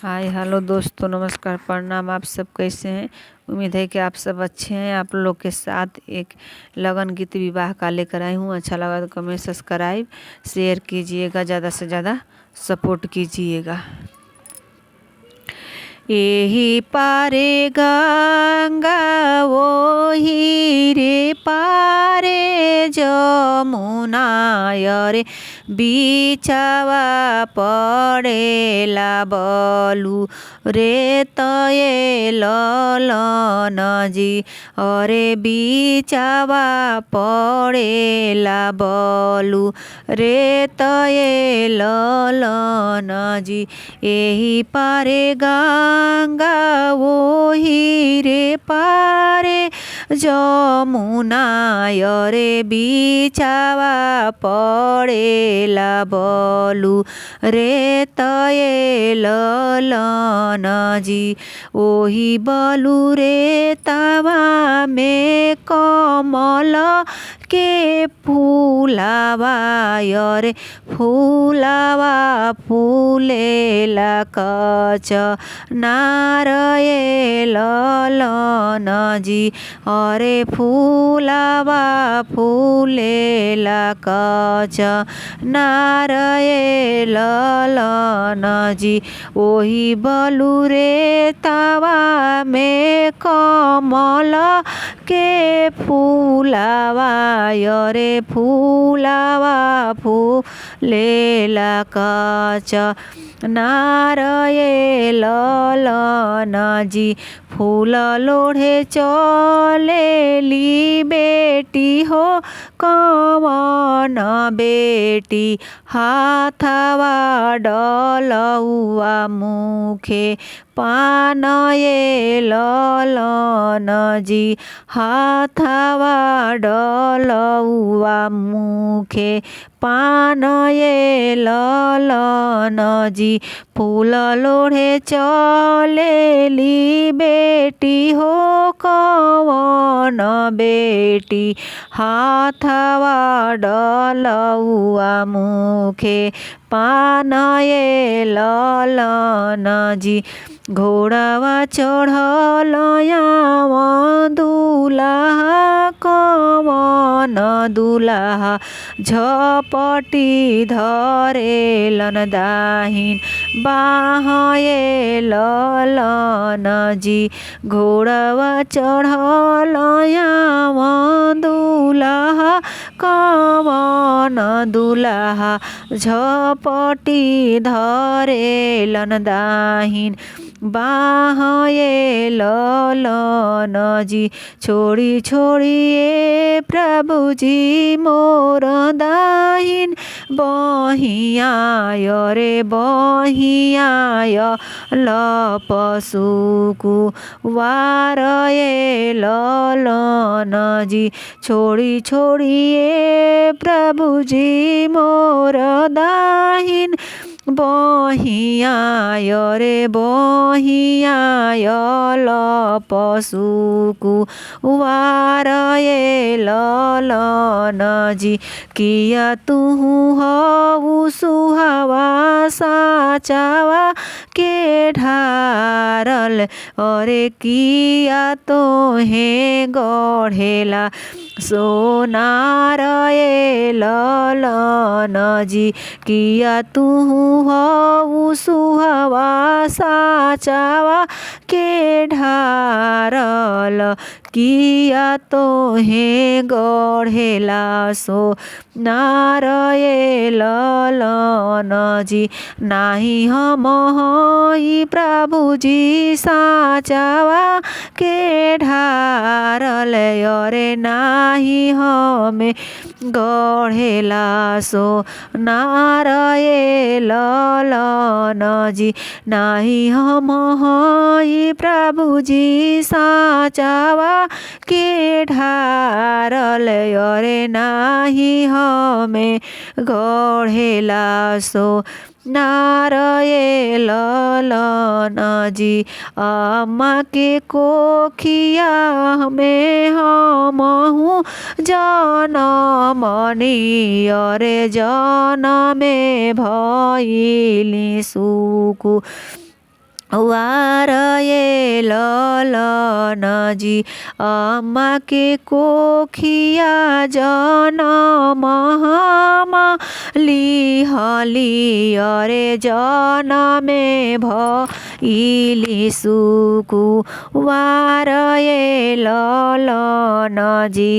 Hi hello दोस्तों, नमस्कार, प्रणाम। आप सब कैसे हैं? उम्मीद है कि आप सब अच्छे हैं। आप लोग के साथ एक लगन गीत विवाह का लेकर आई हूँ। अच्छा लगा तो कमेंट, सब्सक्राइब, शेयर कीजिएगा, ज़्यादा से ज़्यादा सपोर्ट कीजिएगा। यही पारे गंगा वही रे पारे जमुना रे बिछावा पड़ेला बलू रे तये ललन जी अरे बिछावा पड़ेला बलू रे तये ललन जी। यही पारे गंगा वही रे पारे जमुना रे बिछावा पड़ेला बलू रे तये ललन जी। ओही बलू रे तावा में कमल के फूलावा रे फूलावा फूलेला कच नारये ललन जी अरे फूलावा फूलेला कच नारये ललन जी। ओही बलू रे तावा में कमल के फूलावा रे फूलावा फूलेला कच नारये ललन जी। फूल लोढ़े चलेली बेटी हो कवन बेटी हाथवा डलउआ मुखे पान ये ललन जी हाथवा डलउआ मुखे पान ये ललन जी। फूल लोढ़े चलेली बेटी हो कवन बेटी हाथवा डलउआ मुखे पान ये ललन जी। घोड़ावा चढ़ल दुलाहा कवन दुलाहा झपटी धरेलन दाहिन बाहे ललन जी। घोड़ावा चढ़ल दुलाहा कवन दुलाहा झपटी धरेलन दाहिन बाहे ललन जी। छोड़ी छोड़िए प्रभु जी मोर दाहिन बहिया रे बहिया लपसुकु वार ये ललन जी। छोड़ी छोड़िए प्रभु जी मोर दाहिन बहिया रे बहिया लपसुकु वार ये ललन जी। किया तुहु हऊ सुहावा साचावा के ढारल अरे किया तोहे गढ़ेला सोनार ये ललन जी। किया तुहु हऊ सुहावा साचावा के ढारल किया तोहे गढ़ेला सोनार ये ललन जी। नाही हम हई प्रभु जी साचावा के ढारल अरे नाही हमें गढ़ेला सोनार ये ललन जी। नाही हम हई प्रभु जी साचावा के ढारल अरे नाही हमें गढ़ेला सोनार ये ललन जी। अम्मा के कोखिया में हमहु जनमनी अरे जनमे भइली सुकु वार ये ललन जी अम्मा के कोखिया जनम हम लिहली अरे जनमे भइली सुकुवार ये ललन जी।